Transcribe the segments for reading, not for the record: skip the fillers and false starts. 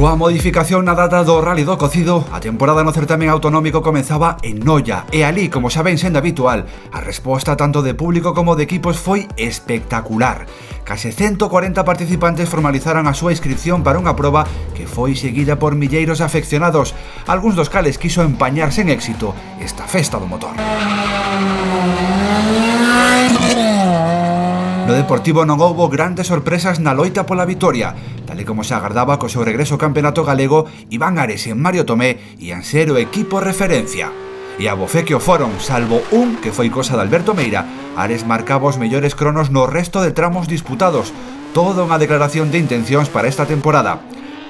Coa modificación na data do Rally do Cocido, a temporada no certamen autonómico comenzaba en Noia e alí, como xa ven sendo habitual, a resposta tanto de público como de equipos foi espectacular. Case 140 participantes formalizaran a súa inscripción para unha proba que foi seguida por milleiros de afeccionados, algúns dos cales quiso empañar sen éxito esta festa do motor. No Deportivo non houbo grandes sorpresas na loita pola vitoria, tal e como se agardaba co seu regreso ao campeonato galego, Iván Ares e Mario Tomé ian ser o equipo referencia. E a bofé que o foron, salvo un que foi cosa de Alberto Meira, Ares marcaba os mellores cronos no resto de tramos disputados, toda unha declaración de intencións para esta temporada.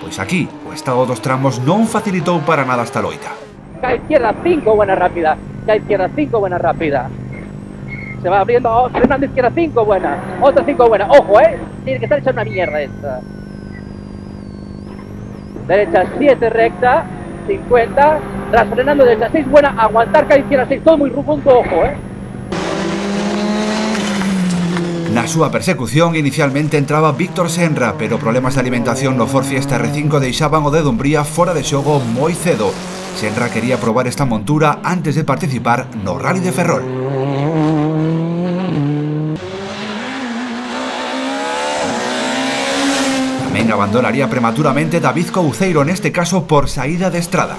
Pois aquí, o estado dos tramos non facilitou para nada esta loita. Cae izquierda 5, buena rápida. Cae izquierda 5, buena rápida. Se va abriendo, frenando izquierda 5, buena. Otra 5, buena. Ojo, tiene que estar hecha una mierda esta. Derecha 7, recta 50. Tras frenando derecha 6, buena. Aguantar, cae izquierda 6, todo muy ruboso, ojo, Na súa persecución inicialmente entraba Víctor Senra, pero problemas de alimentación no Ford Fiesta R5 deixaban o de Dumbría fora de xogo moi cedo. Senra quería probar esta montura antes de participar no Rally de Ferrol. Tamén abandonaría prematuramente David Couceiro, neste caso por saída de estrada.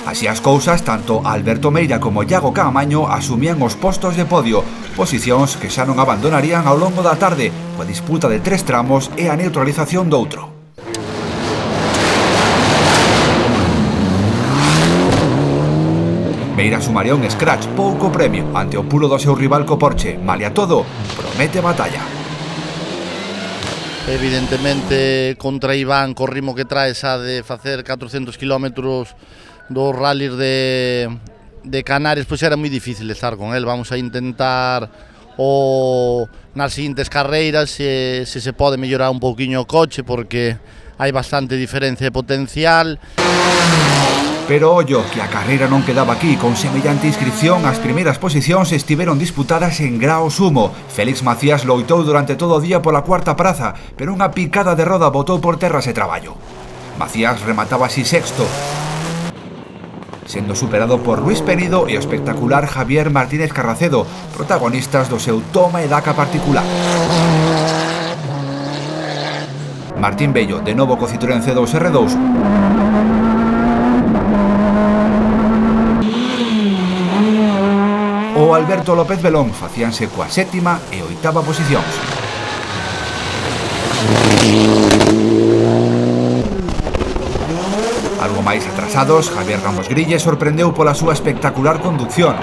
Así as cousas, tanto Alberto Meira como Iago Caamaño asumían os postos de podio, posicións que xa non abandonarían ao longo da tarde, coa disputa de 3 tramos e a neutralización do outro. Meira sumaría un scratch, pouco premio, ante o pulo do seu rival co Porsche. Malia todo, promete batalla. Evidentemente, contra Iván, co ritmo que trae xa de facer 400 km dos rallies de Canarias, pois era moi difícil estar con el. Vamos a intentar nas seguintes carreiras se se pode mellorar un pouquiño o coche, porque hai bastante diferencia de potencial. Pero ollo, que a carreira non quedaba aquí. Con semellante inscripción, as primeiras posicións estiveron disputadas en grao sumo. Félix Macías loitou durante todo o día pola cuarta praza, pero unha picada de roda botou por terra ese traballo. Macías remataba así sexto, sendo superado por Luis Penido e o espectacular Javier Martínez Carracedo, protagonistas do seu toma e daca particular. Martín Bello, de novo co Citroën C2 R2, o Alberto López Belón facíanse coa sétima e oitava posicións. Algo máis atrasados, Javier Ramos Grille sorprendeu pola súa espectacular conducción.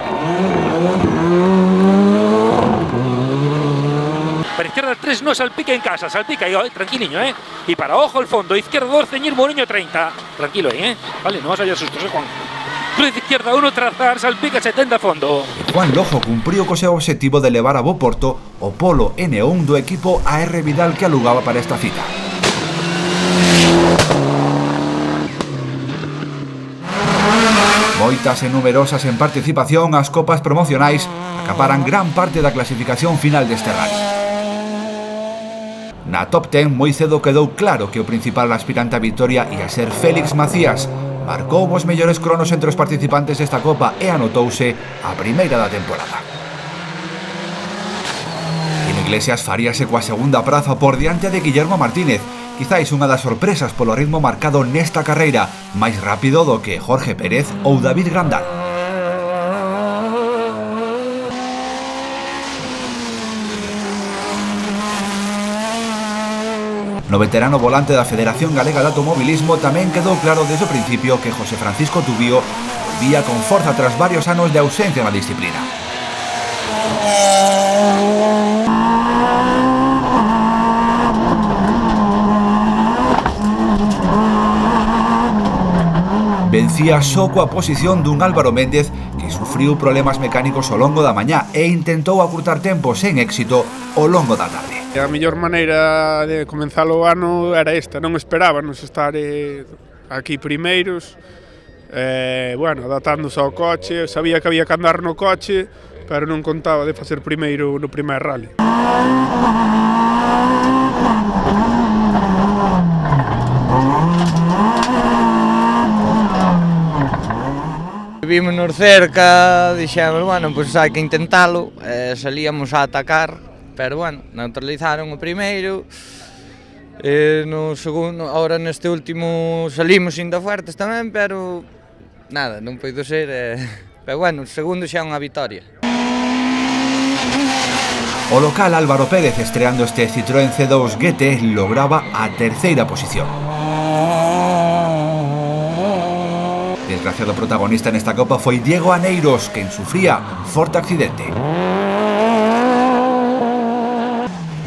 Para izquierda 3 no salpica en casa, salpica ahí, tranquiliño, Y para ojo al fondo, izquierda 2, ceñir Mourinho 30. Tranquilo ahí, Vale, no vas a hallar sustos, Juan. Cruz izquierda 1, trazar, salpica 70 a fondo. Juan Lojo cumpriu co seu obxectivo de levar a bo porto o Polo N1 do equipo AR Vidal que alugaba para esta cita. Moitas e numerosas en participación, as copas promocionais acaparan gran parte da clasificación final deste rally. Na top 10 moi cedo quedou claro que o principal aspirante a vitoria ia ser Félix Macías. Marcou os mellores cronos entre os participantes desta copa e anotouse a primeira da temporada. Quino Iglesias faríase coa segunda praza por diante de Guillermo Martínez, quizáis unha das sorpresas polo ritmo marcado nesta carreira, máis rápido do que Jorge Pérez ou David Grandal. No veterano volante da Federación Galega de Automobilismo tamén quedou claro desde o principio que José Francisco Tubío volvía con forza tras varios anos de ausencia na disciplina. Vencía só coa posición dun Álvaro Méndez que sufriu problemas mecánicos ao longo da mañá e intentou acurtar tempo sen éxito ao longo da tarde. A mellor maneira de comenzar o ano era esta, non esperábamos estar aquí primeiros, adaptándose ao coche, sabía que había que andar no coche, pero non contaba de facer primeiro no primer rally. Vímonos cerca, dixemos, bueno, pois hai que intentalo, salíamos a atacar, pero bueno, neutralizaron o primeiro, no segundo, ahora neste último salimos ainda fuertes tamén, pero nada, non poido ser, pero bueno, o segundo xa é unha vitoria. O local Álvaro Pérez, estreando este Citroën C2 GT, lograba a terceira posición. Desgraciado protagonista nesta copa foi Diego Aneiros, quen sufría un forte accidente.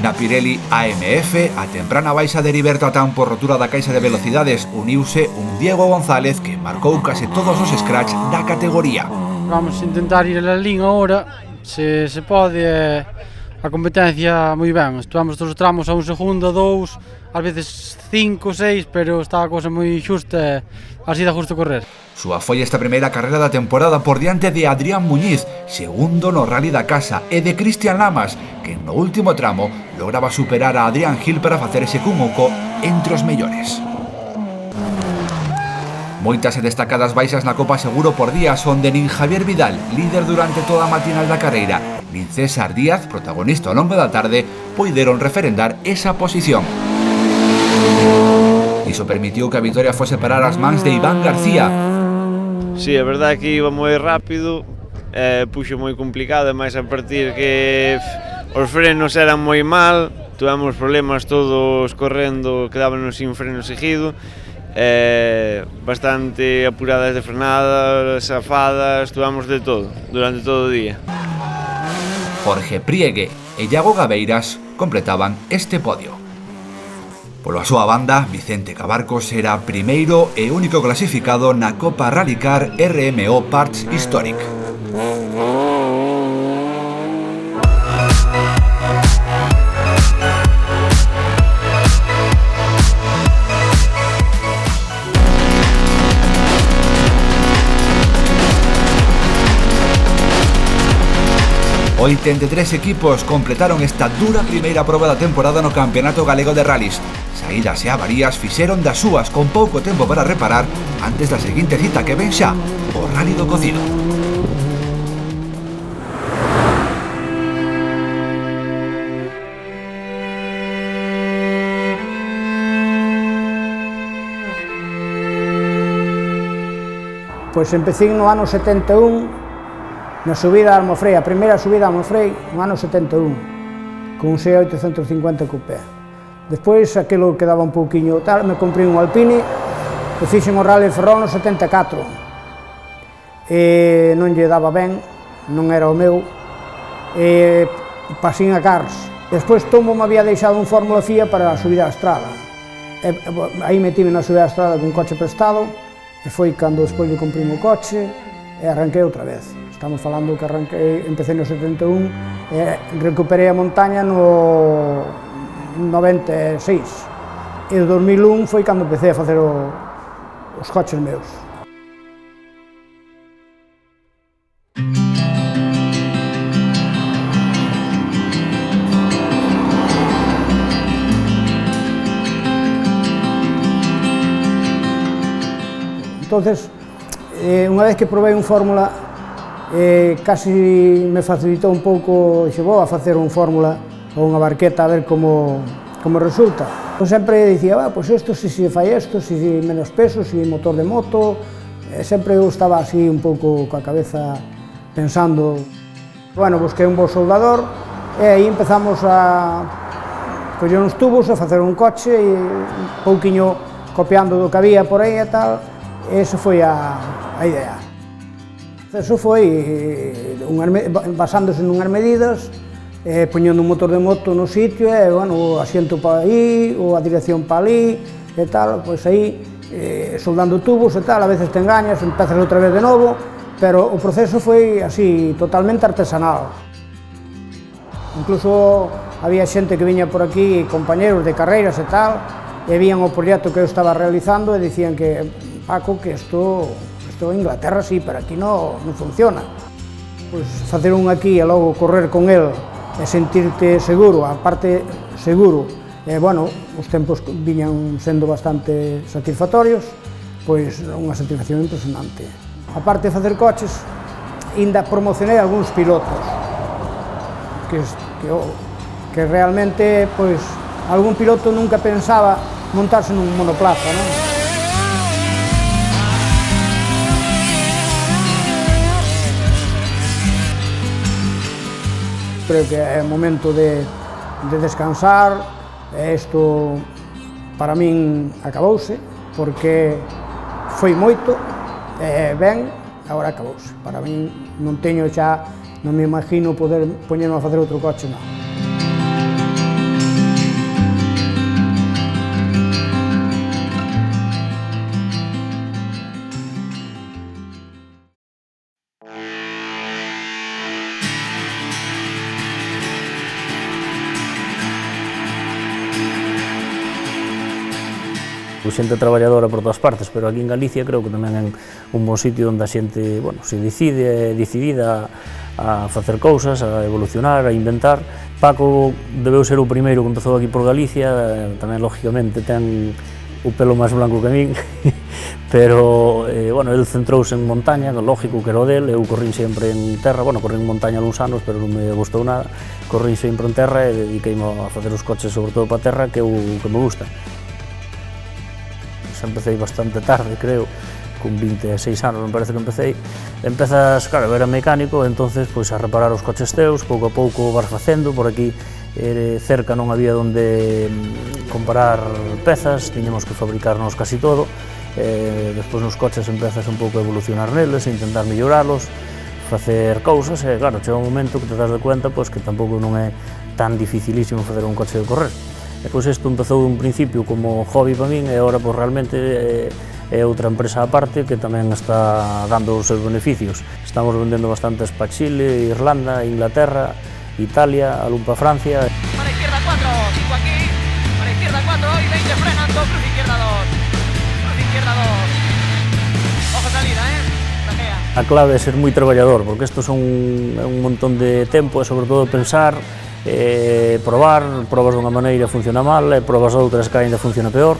Na Pirelli AMF, a temprana baixa de Heriberto Atán por rotura da caixa de velocidades, uniuse un Diego González que marcou case todos os scratch da categoría. Vamos a intentar ir a la línea ahora, se pode, a competencia moi ben. Estuvamos todos os tramos a 1 segundo, 2, ás veces 5, 6, pero está a cosa moi xusta, así dá justo correr. Súa foi esta primeira carrera da temporada por diante de Adrián Muñiz, segundo no Rally da Casa, e de Cristian Lamas, que no último tramo lograba superar a Adrián Gil para facerse cun oco entre os mellores. Moitas e destacadas baixas na Copa Seguro por días, onde nin Javier Vidal, líder durante toda a matinal da carreira, nin César Díaz, protagonista ao longo da tarde, poideron referendar esa posición. Iso permitiu que a vitoria fose parar as mans de Iván García. Si, é verdade que iba moi rápido, puxo moi complicado, máis a partir que os frenos eran moi mal, tuvemos problemas todos correndo, quedábamos sin freno seguido, bastante apuradas de frenadas, afadas, tuvemos de todo, durante todo o día. Jorge Priegue e Iago Gabeiras completaban este podio. Pola súa banda, Vicente Cabarcos era primeiro e único clasificado na Copa Rallycar RMO Parts Historic. O 83 equipos completaron esta dura primeira proba da temporada no Campeonato Galego de Rallys. Saídas e avarías fixeron das súas con pouco tempo para reparar antes da seguinte cita que ven xa, o Rally do Cocido. Pois empecé no ano 71, na subida a Almofrei, a primeira subida a Almofrei, no ano 71, con un Seat 850 Coupé. Despois, aquilo quedaba un pouquiño tal, me comprei un Alpine, e fixen o Rally de Ferrol no 74. E non lle daba ben, non era o meu, e pasín a Cars. Despois Tombo me había deixado un Fórmula FIA para a subida á estrada. Aí metíme na subida á estrada con coche prestado, e foi cando despois lle comprei o coche, e arranquei outra vez. Estamos falando que empecé no 71 e recuperei a montaña no 96. E o 2001 foi cando empecé a facer os coches meus. Entonces, unha vez que probei un Fórmula, casi me facilitou un pouco, dixo, vou a facer un Fórmula ou unha barqueta a ver como resulta. Eu sempre dicía, pois isto, se fai isto, se menos peso, se motor de moto, sempre eu estaba así un pouco coa cabeza pensando. Bueno, busquei un bo soldador e aí empezamos a coller uns tubos, a facer un coche e un pouquiño copiando do que había por aí e tal. Esa foi a idea. Eso foi basándose nunhas medidas, poñendo un motor de moto no sitio, o asiento para aí, ou a dirección para ali, e tal, pois aí, soldando tubos e tal, a veces te engañas, empezas outra vez de novo, pero o proceso foi así, totalmente artesanal. Incluso había xente que viña por aquí, compañeros de carreiras e tal, e vían o proxecto que eu estaba realizando e dicían que Paco, que isto en Inglaterra sí, pero aquí non funciona. Pois facer un aquí e logo correr con el e sentirte seguro, a parte seguro, bueno, os tempos viñan sendo bastante satisfactorios, pois unha satisfacción impresionante. aparte de facer coches, ainda promocionei algúns pilotos que realmente, pois, algún piloto nunca pensaba montarse nun monoplaza, non? Creo que é o momento de descansar, e isto para min acabouse, porque foi moito, ben, agora acabouse. Para min non teño xa, non me imagino poder poñerme a facer outro coche, non. Xente traballadora por todas partes, pero aquí en Galicia creo que tamén é un bon sitio onde a xente, bueno, se decidida a facer cousas, a evolucionar, a inventar. Paco debeu ser o primeiro que empezou aquí por Galicia, tamén lógicamente ten o pelo máis blanco que a min, pero, bueno, el centrouse en montaña, lógico que era o del, eu corrín sempre en terra, bueno, corrín en montaña algúns anos, pero non me gustou nada, corrín sempre en terra e dediqueime a facer os coches, sobre todo para terra, que me gusta. Empecé bastante tarde, creo, con 26 anos, me parece que empezas, claro, era mecánico, entonces, pois, a reparar os coches teus, pouco a pouco vas facendo, por aquí cerca non había onde comparar pezas, tiñamos que fabricarnos casi todo, despois nos coches empezas un pouco a evolucionar neles, a intentar melloralos, facer cousas, e claro, chega un momento que te das de cuenta, pois, que tampouco non é tan dificilísimo facer un coche de correr. E pois isto empezou un principio como hobby para min e agora pois realmente é outra empresa aparte que tamén está dando os seus beneficios. Estamos vendendo bastantes para Chile, Irlanda, Inglaterra, Italia, algún para Francia. Para izquierda 4, 5 aquí, para izquierda 4 y 20 frenando, cruz izquierda 2, cruz izquierda 2. Ojo salida, taquea. A clave é ser moi traballador, porque isto son un montón de tempo e sobre todo pensar, probas dunha maneira funciona mal, e probas outras que ainda funciona peor,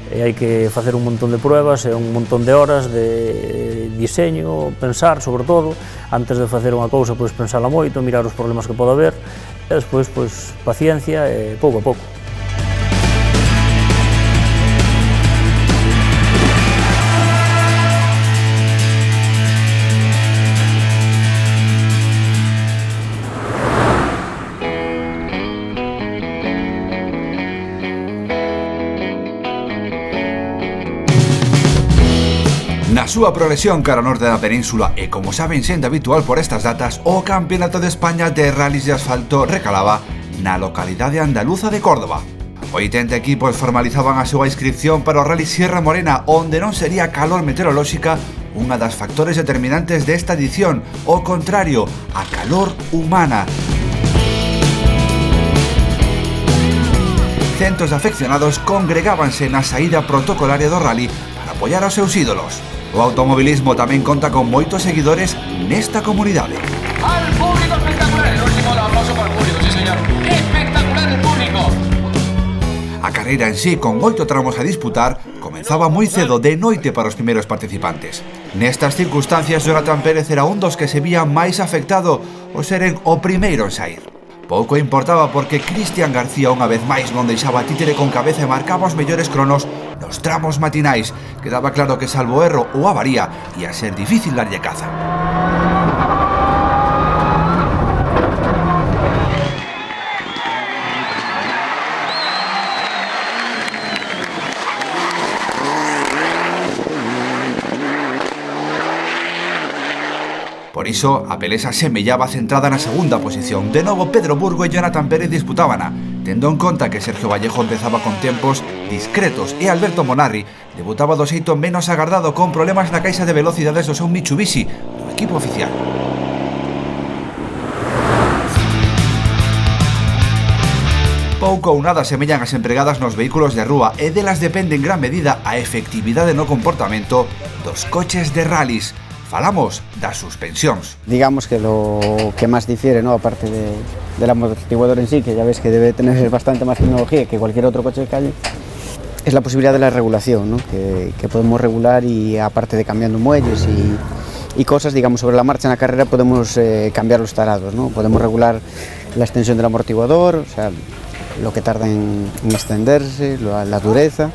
e hai que facer un montón de pruebas e un montón de horas de diseño, pensar sobre todo, antes de facer unha cousa, pois pensala moito, mirar os problemas que pode haber, e despois, pois, paciencia e pouco a pouco. Na súa progresión cara ao norte da península e, como saben sendo habitual por estas datas, o Campeonato de España de Rallys de Asfalto recalaba na localidade andaluza de Córdoba. 80 equipos formalizaban a súa inscripción para o Rally Sierra Morena, onde non sería calor meteorolóxica unha das factores determinantes desta edición, ao contrario, a calor humana. Centos de afeccionados congregábanse na saída protocolaria do rally para apoiar aos seus ídolos. O automobilismo tamén conta con moitos seguidores nesta comunidade. Al público espectacular, el último lo aplauso para el público, sí señor. Espectacular el público. A carreira en sí, con 8 tramos a disputar, comenzaba moi cedo de noite para os primeiros participantes. Nestas circunstancias, Jonathan Pérez era un dos que se vía máis afectado ao seren o primeiro en sair. Pouco importaba porque Cristian García unha vez máis non deixaba títere con cabeza e marcaba os mellores cronos nos tramos matinais. Quedaba claro que salvo erro ou avaría ia ser difícil darlle caza. Por iso, a pelesa semellaba centrada na segunda posición. De novo, Pedro Burgo e Jonathan Pérez disputábana, tendo en conta que Sergio Vallejo empezaba con tempos discretos e Alberto Monarri debutaba do xeito menos agardado con problemas na caixa de velocidades do seu Mitsubishi, do equipo oficial. Pouco ou nada semellan as empregadas nos vehículos de rúa e delas depende en gran medida a efectividade no comportamento dos coches de rallies. Falamos das suspensións. Digamos que lo que más difiere, ¿no? Aparte del amortiguador en sí, que ya ves que debe tener bastante más tecnología que cualquier otro coche de calle, es la posibilidad de la regulación, ¿no? Que podemos regular y aparte de cambiando muelles y cosas, digamos, sobre la marcha en la carrera podemos cambiar los tarados, ¿no? Podemos regular la extensión del amortiguador, o sea, lo que tarda en extenderse, la dureza.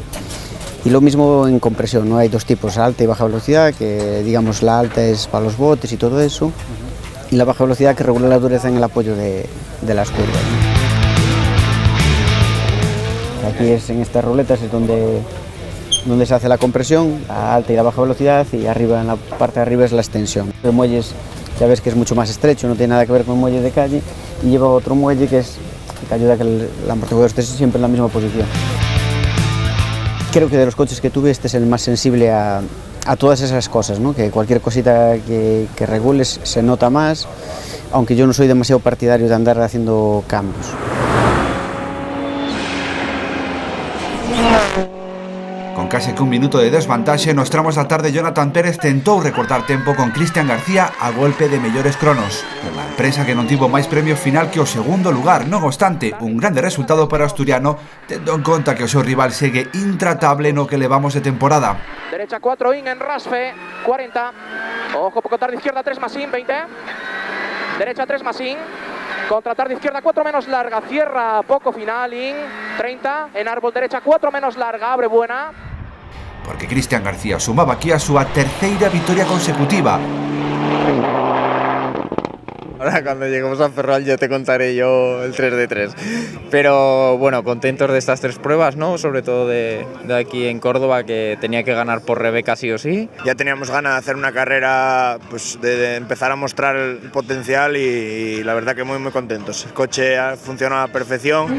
Y lo mismo en compresión, ¿no? Hay dos tipos, alta y baja velocidad, que digamos la alta es para los botes y todo eso, y la baja velocidad que regula la dureza en el apoyo de las curvas, ¿no? Aquí es en estas ruletas es donde se hace la compresión, la alta y la baja velocidad, y arriba, en la parte de arriba es la extensión. El muelle ya ves que es mucho más estrecho, no tiene nada que ver con el muelle de calle, y lleva otro muelle que ayuda a que el amortiguador esté siempre en la misma posición. Creo que de los coches que tuve este es el más sensible a todas esas cosas, ¿no? Que cualquier cosita que regules se nota más, aunque yo no soy demasiado partidario de andar haciendo cambios. Con case que un minuto de desvantaxe nos tramos da tarde, Jonathan Pérez tentou recortar tempo con Cristian García a golpe de mellores cronos. Unha empresa que non tivo máis premio final que o segundo lugar, non obstante, un grande resultado para o asturiano, tendo en conta que o seu rival segue intratable no que levamos de temporada. Derecha 4 in en Rasfe, 40. Ojo, poco tarde izquierda 3 más in, 20. Derecha 3 más in. Contra tarde izquierda 4 menos larga, cierra poco final in, 30. En árbol derecha 4 menos larga, abre buena. Porque Cristian García sumaba aquí a súa terceira vitoria consecutiva. Ahora cuando lleguemos a Ferrol yo te contaré yo el 3 de 3. Pero bueno, contentos de estas 3 pruebas, ¿no? Sobre todo de aquí en Córdoba, que tenía que ganar por Rebeca sí o sí. Ya teníamos ganas de hacer una carrera, pues de empezar a mostrar el potencial y la verdad que muy contentos. El coche funciona a la perfección.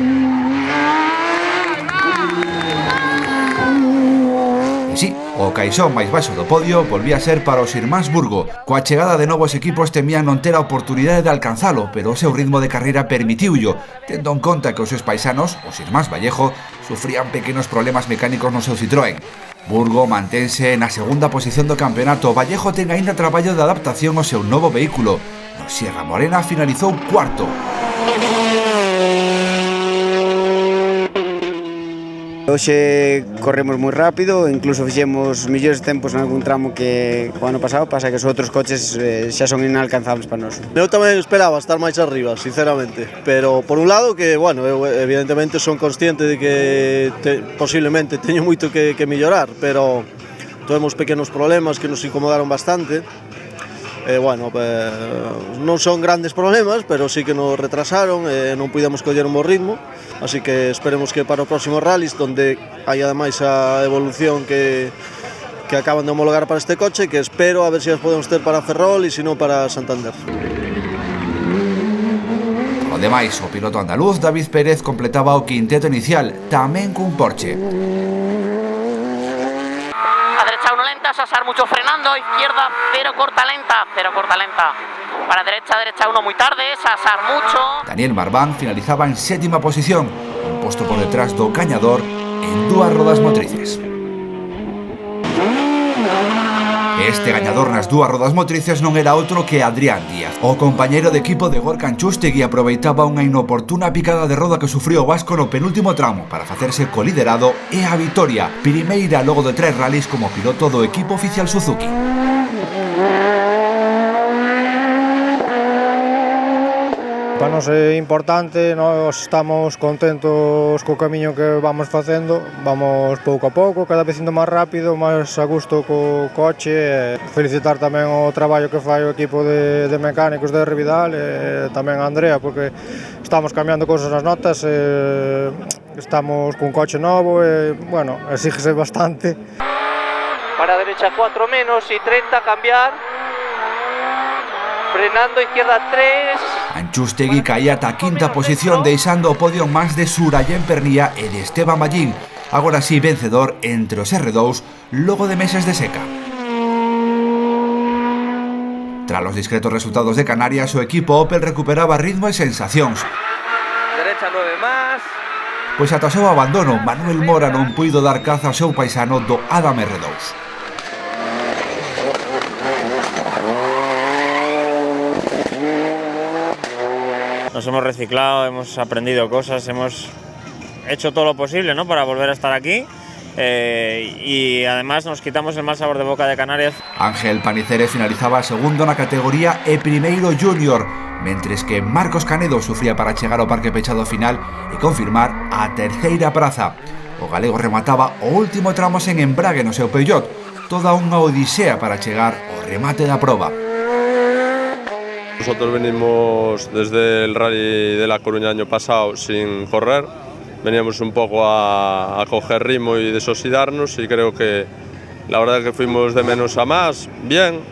Sí, o caixón máis baixo do podio volvía a ser para os irmáns Burgo. Coa chegada de novos equipos temían non ter a oportunidade de alcanzalo, pero o seu ritmo de carreira permitiullo, tendo en conta que os seus paisanos, os irmáns Vallejo, sufrían pequenos problemas mecánicos no seu Citroën. Burgo mantense na segunda posición do campeonato. Vallejo ten aínda traballo de adaptación ao seu novo vehículo. O Sierra Morena finalizou cuarto. Hoxe corremos moi rápido, incluso fixemos millores tempos en algún tramo que o ano pasado, pasa que os outros coches xa son inalcanzables para nós. Eu tamén esperaba estar máis arriba, sinceramente, pero por un lado que, bueno, eu evidentemente son consciente de que posiblemente teño moito que mellorar, pero tuvemos pequenos problemas que nos incomodaron bastante. Bueno, non son grandes problemas, pero sí que nos retrasaron, non pudemos coller un bo ritmo, así que esperemos que para o próximo rallies, donde hai ademais a evolución que acaban de homologar para este coche, que espero a ver se as podemos ter para Ferrol e se non para Santander. O demais, o piloto andaluz David Pérez completaba o quinteto inicial, tamén cun Porsche. Sasar mucho frenando, izquierda, pero corta lenta. Para derecha 1 muy tarde, Sasar mucho. Daniel Marván finalizaba en séptima posición, un posto por detrás do Cañador en 2 rodas motrices. Este gañador nas 2 rodas motrices non era outro que Adrián Díaz. O compañeiro de equipo de Gorka Anchustegui aproveitaba unha inoportuna picada de roda que sufriu o vasco no penúltimo tramo para facerse co liderado e a vitoria, primeira logo de 3 rallies como piloto do equipo oficial Suzuki. Para nos é importante, nós estamos contentos co camiño que vamos facendo, vamos pouco a pouco, cada vez indo máis rápido, máis a gusto co coche. Felicitar tamén o traballo que fai o equipo de mecánicos de Revidal e tamén a Andrea, porque estamos cambiando cousas nas notas, estamos cun coche novo e, bueno, exígese bastante. Para derecha 4 menos y 30 cambiar. Frenando izquierda 3. Anchustegui caía ata a quinta posición, deixando o podio máis de Surayén Pernía e de Esteban Mallín, agora sí vencedor entre os R2 logo de meses de seca. Tras os discretos resultados de Canarias, o equipo Opel recuperaba ritmo e sensacións. Derecha 9 más. Pois ata o seu abandono, Manuel Mora non puido dar caza ao seu paisano do Adam R2. Nos hemos reciclado, hemos aprendido cosas, hemos hecho todo lo posible, ¿no?, para volver a estar aquí y además nos quitamos el mal sabor de boca de Canarias. Ángel Paniceres finalizaba segundo na categoría e primeiro júnior, mentres que Marcos Canedo sufría para chegar ao parque pechado final e confirmar a terceira praza. O galego remataba o último tramo sen embrague no seu Peugeot, toda unha odisea para chegar ao remate da proba. Nosotros venimos desde el Rally de La Coruña año pasado sin correr. Veníamos un poco a coger ritmo y desoxidarnos, y creo que la verdad que fuimos de menos a más, bien,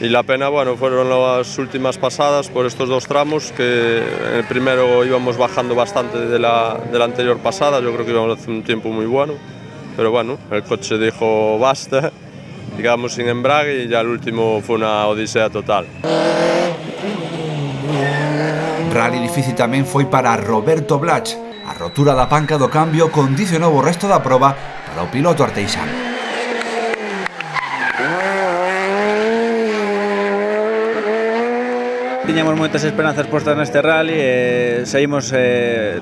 y la pena, bueno, fueron las últimas pasadas por estos dos tramos, que en el primero íbamos bajando bastante de la anterior pasada, yo creo que íbamos a hacer un tiempo muy bueno, pero bueno, el coche dijo basta, y quedamos sin embrague y ya el último fue una odisea total. Rally difícil tamén foi para Roberto Blach. A rotura da panca do cambio condicionou o resto da proba para o piloto arteixano. Tiñamos moitas esperanzas postas neste rally e saímos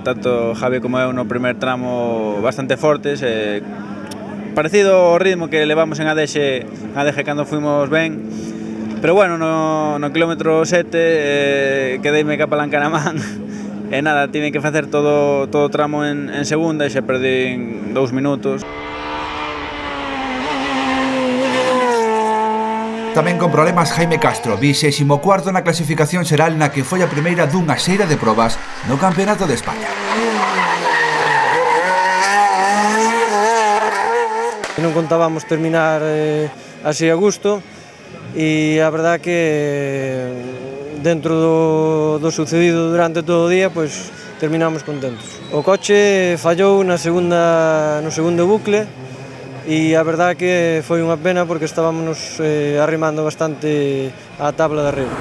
tanto Javi como eu no primer tramo bastante fortes, parecido ao ritmo que levamos en ADX cando fuimos ben, pero bueno, no kilómetro 7 quedeime ca palanca na man e nada, tive que facer todo o tramo en segunda e xa perdín 2 minutos. Tamén con problemas Jaime Castro, 24º na clasificación xeral na que foi a primeira dunha seira de probas no Campeonato de España. Non contábamos terminar así a gusto e a verdad que dentro do sucedido durante todo o día pois terminamos contentos. O coche fallou no segundo bucle e a verdad que foi unha pena porque estábamos arrimando bastante á tabla de arriba.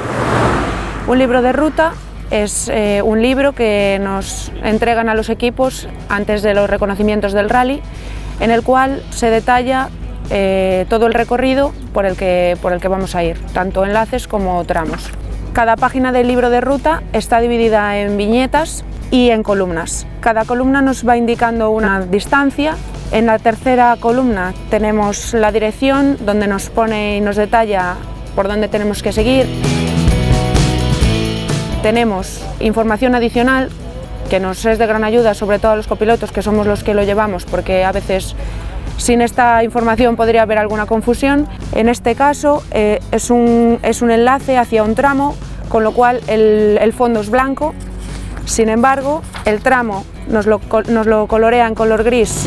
Un libro de ruta es un libro que nos entregan a los equipos antes de los reconocimientos del rally, en el cual se detalla todo el recorrido por el que vamos a ir, tanto enlaces como tramos. Cada página del libro de ruta está dividida en viñetas y en columnas. Cada columna nos va indicando una distancia. En la tercera columna tenemos la dirección, donde nos pone y nos detalla por dónde tenemos que seguir. Tenemos información adicional que nos es de gran ayuda, sobre todo a los copilotos, que somos los que lo llevamos, porque a veces sin esta información podría haber alguna confusión. En este caso es un enlace hacia un tramo, con lo cual el fondo es blanco. Sin embargo, el tramo nos lo colorea en color gris.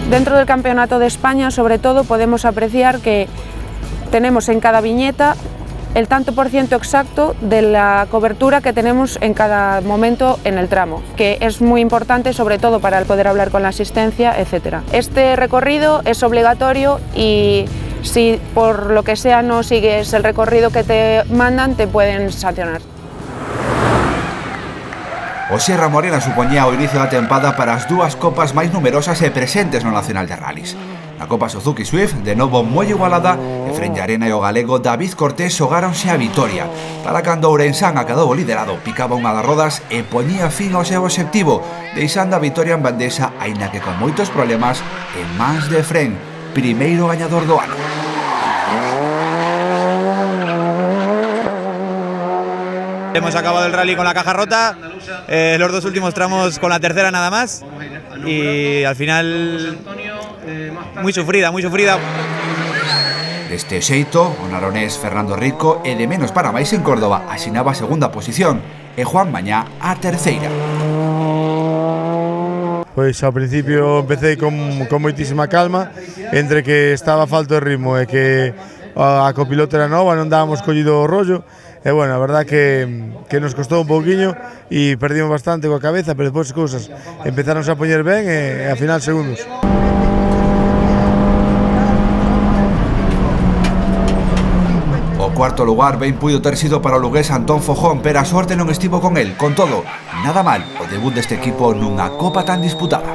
Dentro del Campeonato de España, sobre todo, podemos apreciar que tenemos en cada viñeta el tanto por ciento exacto de la cobertura que tenemos en cada momento en el tramo, que es muy importante, sobre todo para poder hablar con la asistencia, etc. Este recorrido es obligatorio y si por lo que sea no sigues el recorrido que te mandan, te pueden sancionar. O Sierra Morena supoñía o inicio da tempada para as dúas copas máis numerosas e presentes no Nacional de Rallys. Na Copa Suzuki Swift, de novo moi igualada, Efrén Llarena e o galego David Cortés xogáronse a vitoria. Para cando Ourensán acadou o liderado, picaba unha das rodas e poñía fin ao seu obxectivo, deixando a vitoria en bandexa, aínda que con moitos problemas, en mans de Efrén, primeiro gañador do ano. Hemos acabado el rally con la caja rota, los dos últimos tramos con la tercera nada más y al final muy sufrida, muy sufrida. Deste xeito, o naronés Fernando Rico e de menos para máis en Córdoba asinaba a segunda posición e Juan Mañá a terceira. Pois ao principio empecé con moitísima calma, entre que estaba falto de ritmo e que a copiloto era nova, non dábamos collido o rollo. E bueno, a verdad que nos costou un pouquiño e perdimos bastante coa cabeza, pero despois as cousas empezaron a poñer ben e ao final segundos. O cuarto lugar ben puido ter sido para o lugués Antón Fojón, pero a sorte non estivo con el. Con todo, nada mal o debut deste equipo nunha copa tan disputada.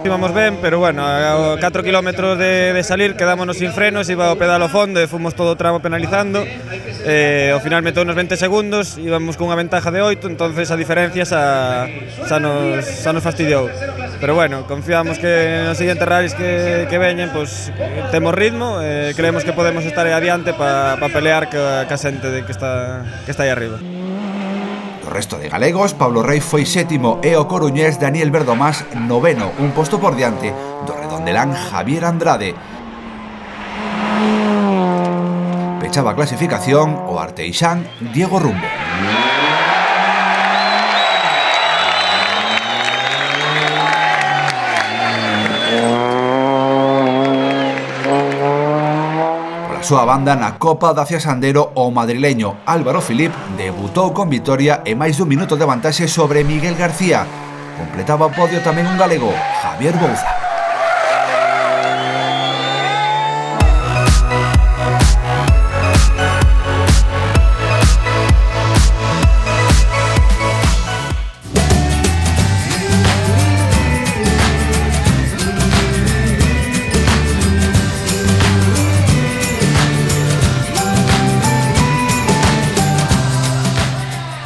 Íbamos ben, pero bueno, a 4 kilómetros de salir quedámonos sin frenos, iba o pedal ao fondo e fomos todo o tramo penalizando. ao final metou nos 20 segundos, íbamos cunha ventaja de 8, entonces a diferencia xa nos fastidiou. Pero bueno, confiamos que nos seguintes rallies que veñen, pues, temos ritmo, creemos que podemos estar aí adiante para pelear ca xente que está aí arriba. O resto de galegos, Pablo Rey foi sétimo e o coruñés Daniel Verdomás noveno, un posto por diante do redondelán Javier Andrade. Pechaba a clasificación o arteixán Diego Rumbo. Súa banda na Copa da Sandero, o madrileño Álvaro Filip debutou con vitoria e máis dun minuto de vantaxe sobre Miguel García. Completaba o podio tamén un galego, Javier Bouza.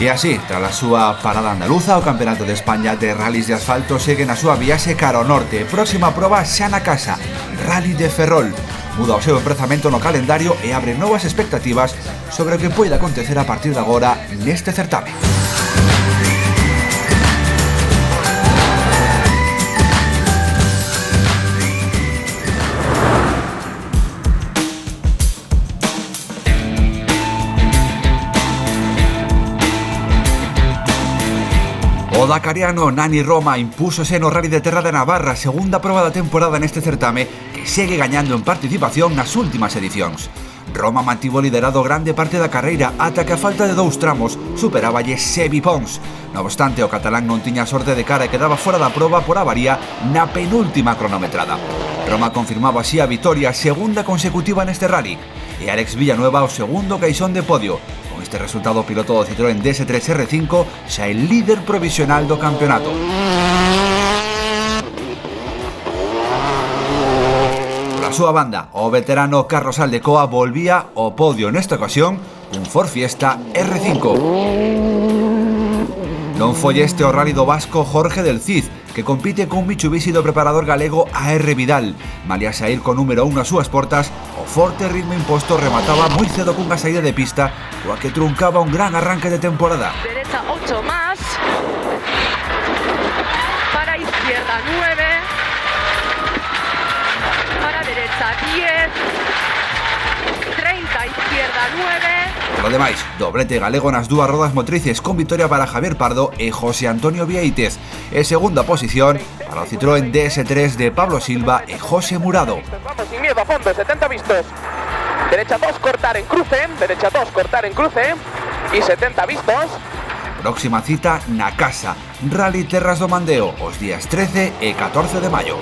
E así, tras a súa parada andaluza, o Campeonato de España de Rallys de Asfalto segue na súa viaxe cara ao norte. Próxima proba xa na casa, Rally de Ferrol. Muda o seu emprazamento no calendario e abre novas expectativas sobre o que pode acontecer a partir de agora neste certame. O dakariano Nani Roma impúsose no Rally de Terra de Navarra, segunda proba da temporada neste certame, que segue gañando en participación nas últimas edicións. Roma mantivo liderado grande parte da carreira ata que a falta de 2 tramos superaballe Sebi Pons. No obstante, o catalán non tiña sorte de cara e quedaba fora da proba por avaría na penúltima cronometrada. Roma confirmaba así a vitoria, segunda consecutiva neste rally, e Alex Villanueva o segundo caixón de podio. Con este resultado, o piloto do Citroën DS3 R5 xa é líder provisional do campeonato. Pola súa banda, o veterano Carlos Aldecoa volvía ao podio nesta ocasión cun Ford Fiesta R5. Non foi este o rally do vasco Jorge del Cid, que compite con Mitsubishi do preparador galego AR Vidal. Malia saír co número 1 nas súas portas, o forte ritmo imposto remataba moi cedo cunha saída de pista coa que truncaba un gran arranque de temporada. Derecha 8 más, para izquierda 9, para derecha 10, 30 izquierda 9. Por lo demais, doblete galego nas dúas rodas motrices con vitoria para Javier Pardo e José Antonio Vieites. E segunda posición para o Citroën DS3 de Pablo Silva e José Murado. Vamos sin miedo a fondo, 70 vistos. Derecha 2, cortar en cruce, derecha 2, cortar en cruce y 70 vistos. Próxima cita na casa, Rally Terras do Mandeo, os días 13 e 14 de maio.